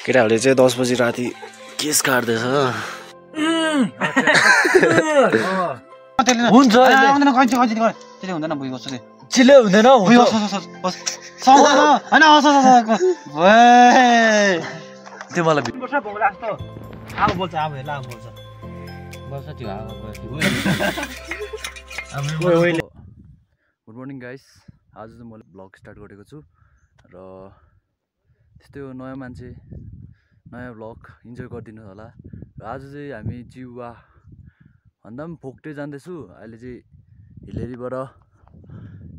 केटाहरूले चाहिँ 10 बजी राति केस काट्दैछ। हुन्छ हुँदैन बुझ्नु चिल्ले हुँदैन त्यो मलाई गुड मर्निङ गाइस। आज चाहिँ मैले ब्लग स्टार्ट गरेको छु र त्यस्तै हो, नयाँ मान्छे नयाँ ब्लग इन्जोय गरिदिनु होला। र आज चाहिँ हामी जिउवा भन्दा पनि फोक्टे जाँदैछु। अहिले चाहिँ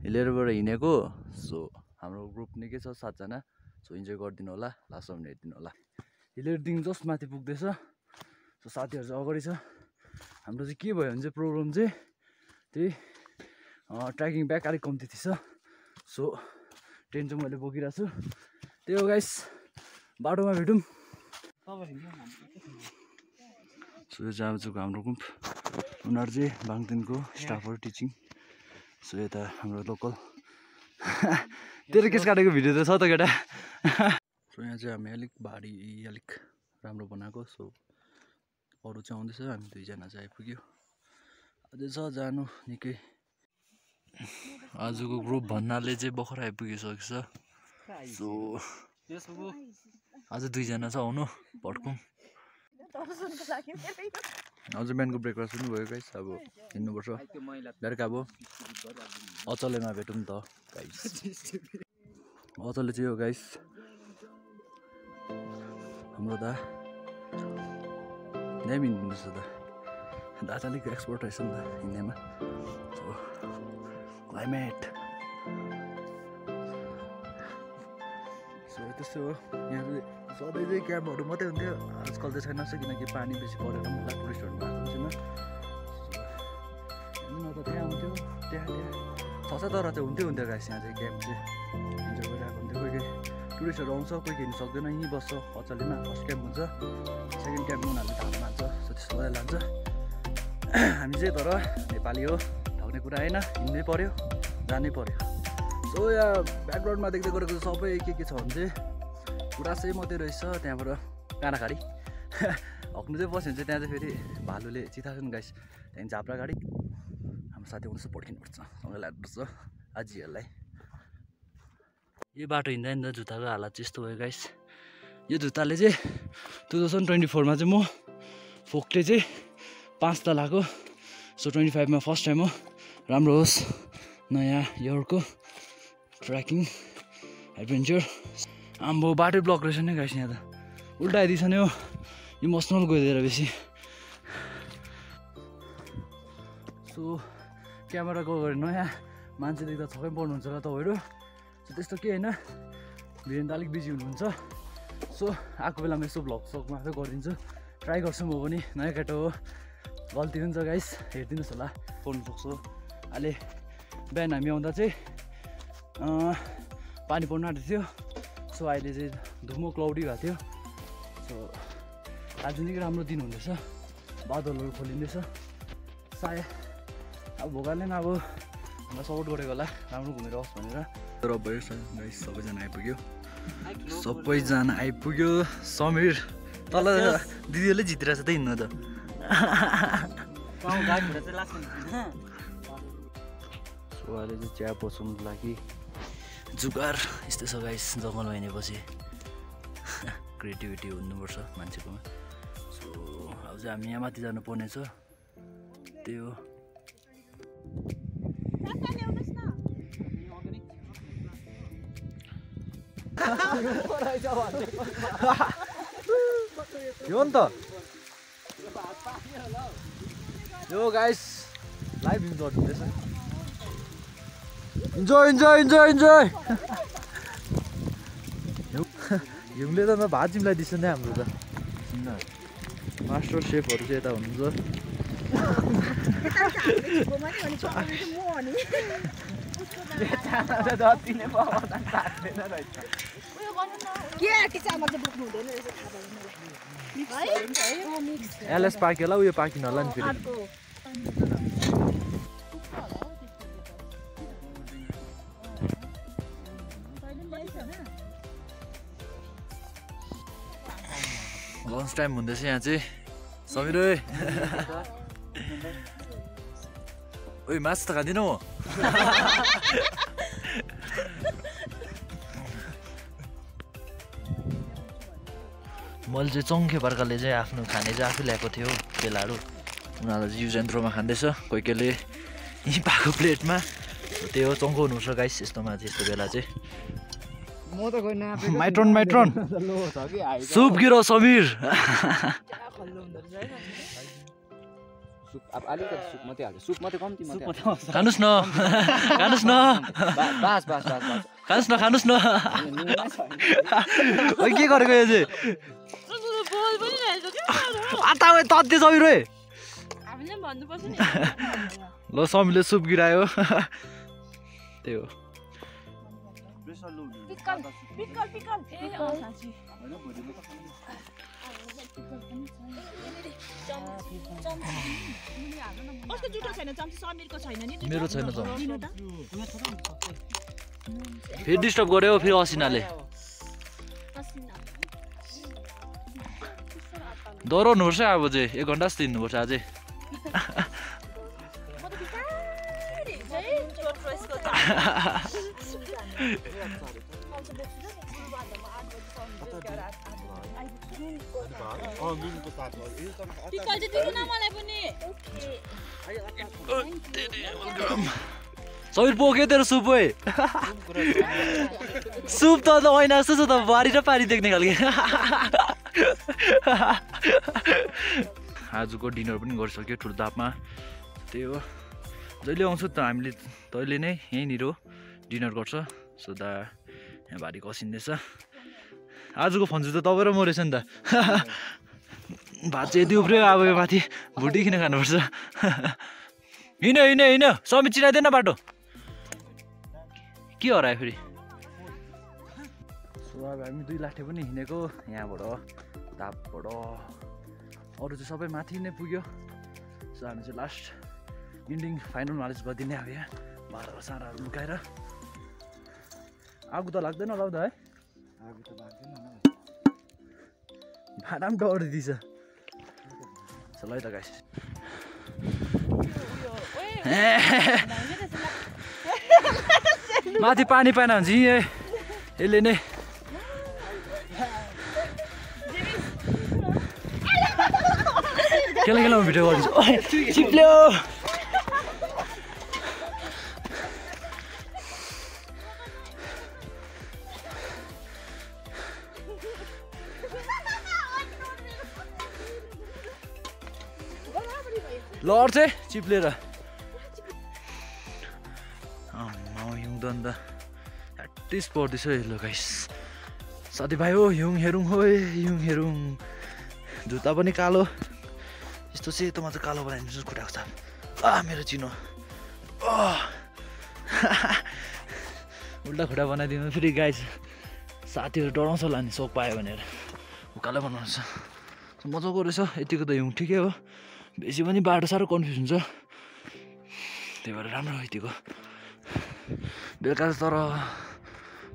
हिलेरीबाट हिँडेको। सो हाम्रो ग्रुप निकै छ 7 जना। सो इन्जोय गरिदिनु होला, लास्टसम्म हेरिदिनु होला। हिलेरीदेखि जस्ट माथि पुग्दैछ। सो साथीहरू चाहिँ अगाडि छ। हाम्रो चाहिँ के भयो भने चाहिँ प्रोग्राम चाहिँ त्यही ट्रेकिङ ब्याग अलिक कम्ती थिएछ। सो टेन्ट चाहिँ मैले बोकिरहेको छु। त्यही हो गाइस, बाटोमा भेटौँ। सो यो चाहिँ आजको हाम्रो ग्रुप। उनीहरू चाहिँ बाङतिनको स्टाफहरू टिचिङ। सो यता हाम्रो लोकल तेरो केस काटेको भिडियो त छ त केटा। सो यहाँ चाहिँ हामी अलिक भारी अलिक राम्रो बनाएको। सो अरू चाहिँ आउँदैछ, हामी 2 जना चाहिँ आइपुग्यो। अझै छ जानु निकै। आजको ग्रुप भन्नाले चाहिँ भर्खर आइपुगिसकेको छ। सो आज 2 जना छ आउनु भट्कौँ। अझ बिहानको ब्रेकफास्ट पनि भयो गाइस। अब हिँड्नुपर्छ बेलुका। अब अचलेमा भेटौँ नि त गाइस। अचले चाहिँ हो गाइस हाम्रो दा दामी हिँड्नुपर्छ त। दा चाहिँ अलिक एक्सपर्ट रहेछ नि त हिँड्नेमा। सो क्लाइमेट सो त्यस्तो हो। यहाँ चाहिँ सधैँ चाहिँ क्याम्पहरू मात्रै हुन्थ्यो, आजकल चाहिँ छैन। किनकि पानी बेसी परेर पनि टुरिस्टहरू भएको छैन। हेर्नु न त त्यहाँ हुन्थ्यो, त्यहाँ छ तर चाहिँ हुन्थ्यो गाइस। यहाँ चाहिँ क्याम्प चाहिँ इन्जोय गरिरहेको हुन्थ्यो। कोही टुरिस्टहरू आउँछ, कोही हिँड्नु सक्दैन, यहीँ बस्छ अचलेमा। फर्स्ट क्याम्प हुन्छ, सेकेन्ड क्याम्प उनीहरूले ठाउँमा लान्छ। सो त्यस्तो गरेर लान्छ। हामी चाहिँ तर नेपाली हो, ठग्ने कुरा आएन, हिँड्नै पऱ्यो, जानै पऱ्यो। सो यहाँ ब्याकग्राउन्डमा देख्दै गरेको सबै के छ भने चाहिँ पुरा सही मात्रै रहेछ। त्यहाँबाट काँडाखाडी हक्नु चाहिँ बस्यो भने चाहिँ त्यहाँ चाहिँ फेरि भालुले चिताएको नि गाइस। त्यहाँदेखि झाप्रा गाडी हाम्रो साथी आउँदैछ, पड्किनुपर्छ, सँगै लाग्नुपर्छ आजीहरूलाई। यो बाटो हिँड्दा हिँड्दा जुत्ताको हालत चाहिँ यस्तो भयो गाइस। यो जुत्ताले चाहिँ 2024मा चाहिँ म फोक्टे चाहिँ 5 ताल लगाएको। सो 25मा फर्स्ट टाइम हो। राम्रो होस् नयाँ इयरको ट्रेकिङ एडभेन्चर। आम्बो बाटो ब्लक रहेछ नि गाइस। यहाँ त उल्टा आइदिएछ नि हो, इमोसनल गइदिएर बेसी। सो क्यामेराको अगाडि नयाँ मान्छे देख्दा छक्कै पर्नुहुन्छ होला तपाईँहरू। सो त्यस्तो केही होइन, भिडियो त अलिक बिजी हुनुहुन्छ। सो आएको बेलामा यसो भ्लग सक्नु आफै गरिदिन्छु, ट्राई गर्छु म पनि। नयाँ केटो हो, गल्ती हुन्छ गाइस, हेरिदिनुहोस् होला। पर्नु सक्छु। अहिले बिहान हामी आउँदा चाहिँ पानी पर्नु आँटेको थियो। सो अहिले चाहिँ धुम्म क्लाउडी भएको थियो। सो आज निकै राम्रो दिन हुँदैछ, बादलहरू खोलिँदैछ। सायद अब भोगाले पनि अब हामीलाई सपोर्ट गरेको होला, राम्रो घुमेर होस् भनेर। तर भयो गाइस, सबैजना आइपुग्यो। समीर तल दिदीहरूले जितिरहेछ त हिँड्नु त। सो अहिले चाहिँ चिया पसाउनुको लागि जुगार यस्तै छ गाइस। जङ्गलमा हिँडेपछि क्रिएटिभिटी हुनुपर्छ मान्छेकोमा। सो अब चाहिँ हामी यहाँ माथि जानुपर्ने छ, त्यही हो। यो नि त यो गाइस लाइभ इन्जोय गर्दैछ। इन्जोय हिउँले त भात जिम्लाइदिन्छ नि हाम्रो त। मास्टर सेफहरू चाहिँ यता हुनुहुन्छ। एलएस पाक्यो होला, उयो पाकिन होला नि फेरि। लन्च टाइम हुँदैछ यहाँ चाहिँ समीर ओइ ओइ मासु त खाँदिनँ म मैले चाहिँ चङ्खे प्रकारले चाहिँ आफ्नो खाने चाहिँ आफै ल्याएको थियो केलाहरू उनीहरू चाहिँ युज एन्ड थ्रोमा खाँदैछ कोही कोहीले यहीँ पाएको प्लेटमा त्यही हो चङ्खो हुनुपर्छ गाइस यस्तोमा चाहिँ यस्तो बेला चाहिँ माइट्रोन सुप गिरो समीर अब अलिकति सुप मात्रै हाल्छ सुप मात्रै कम्ती मात्रै खानुस् न खानुस् न बास खानुस् न ओइ के गरेको यो चाहिँ आता ओइ तत्ते समीर ओइ ल समीरले सुप गिरायो त्यही हो मेरो छैन फेरि डिस्टर्ब गर्यो फेरि असिनाले डराउनुपर्छ अब चाहिँ 1 घन्टा जस्तो हिँड्नुपर्छ अझै समीर पोख्यो तेरो सुप ओइ सुप त ऐना जस्तो छ त बारी र पानी देख्ने खालके आजको डिनर पनि गरिसक्यो ठुलो तापमा त्यही हो जहिले आउँछु त हामीले तैँले नै यहीँनिर डिनर गर्छ सो दा यहाँ भारी कसिँदैछ आजको फन्जु त तपाईँ र म रहेछ नि त भात चाहिँ यति उफ्रियो अब यो माथि भुटी किन खानुपर्छ हिँड समी चिनाइदिएन बाटो के हरायो फेरि सो अब हामी 2 लाखे पनि हिँडेको यहाँबाट तापबाट अरू चाहिँ सबै माथि नै पुग्यो सो हामी चाहिँ लास्ट इन्डिङ फाइनल मालिस गरिदिने अब यहाँ भाँडाहरू साँडाहरू लुकाएर आगो त लाग्दैन लाउँदा है आगो त लाग्दैन भाँडा पनि डढिदिन्छ ल है त गाइस माथि पानी पाएन भने चाहिँ यसले नै केला भिडियो गरिदिन्छु चिप्ल्यो लड्छ चिप्लेर हिउँ त अन्त ह्याटिस पर्दैछ हेलो गाइस साथीभाइ हो हिउँ हेरौँ हो हिउँ हेरौँ जुत्ता पनि कालो यस्तो सेतोमा चाहिँ कालो बनाइदिन्छु खुट्टाको साथ मेरो चिनो उल्टा खुट्टा बनाइदिनु फेरि गाइस साथीहरू डराउँछ होला नि सोक पायो भनेर उकालो बनाउँछ मजाको रहेछ यतिको त हिउँ ठिकै हो बेसी पनि बाटो साह्रो कन्फ्युज हुन्छ त्यही भएर राम्रो हो यतिको बेलुका तर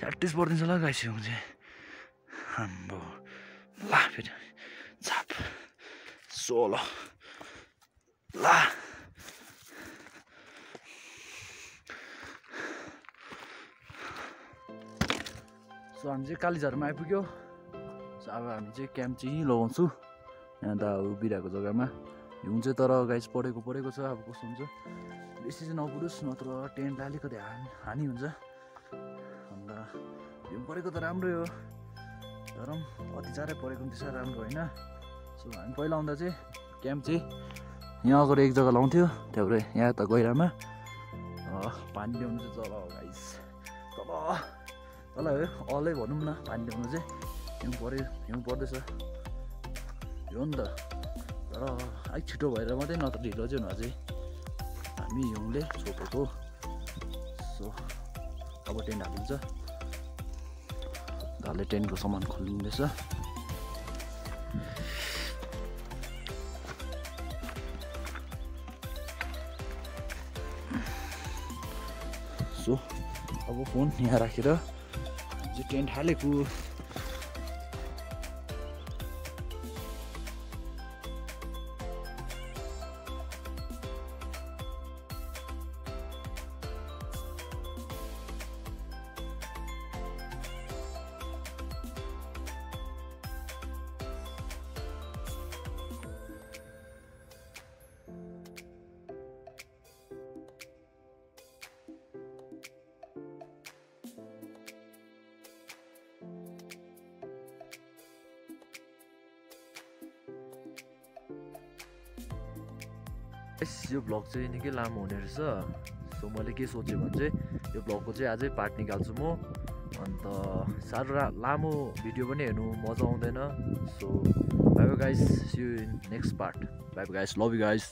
ह्याटिस पर्दिन्छ ल गाइस हिउँ चाहिँ हाम्रो ला फेरि छाप 16 ला सो हामी चाहिँ कालीझारमा आइपुग्यो सो अब हामी चाहिँ क्याम्प चाहिँ लगाउँछु यहाँ त उभिरहेको जग्गामा हिउँ चाहिँ तर गाइस परेको छ अब कस्तो हुन्छ बेसी चाहिँ नपुरोस् नत्र टेन्टलाई अलिकति हानि हुन्छ अन्त हिउँ परेको त राम्रै हो तर अति साह्रै परेको पनि त्यसै राम्रो होइन सो हामी पहिला आउँदा चाहिँ क्याम्प चाहिँ यहाँ अगाडि एक जग्गा लाउँथ्यो त्यहाँबाट यहाँ त गहिरामा पानी ल्याउनु चाहिँ तल हो गाइस तल हो अलै भनौँ न पानी ल्याउनु चाहिँ हिउँ पर्दैछ हो नि त तर अलिक छिटो भएर मात्रै नत्र ढिलो चाहिँ हुनु अझै हामी हिउँले छोपेको सो अब टेन्ट हालिन्छ दाले टेन्टको सामान खोलिँदैछ सो अब फोन यहाँ राखेर चाहिँ टेन्ट हालेको यो भ्लग चाहिँ निकै लामो हुने रहेछ सो मैले के सोचेँ भने चाहिँ यो भ्लगको चाहिँ आजै पार्ट निकाल्छु म अन्त साह्रो लामो भिडियो पनि हेर्नु मजा आउँदैन so bye bye guys see you in next part bye bye guys love you guys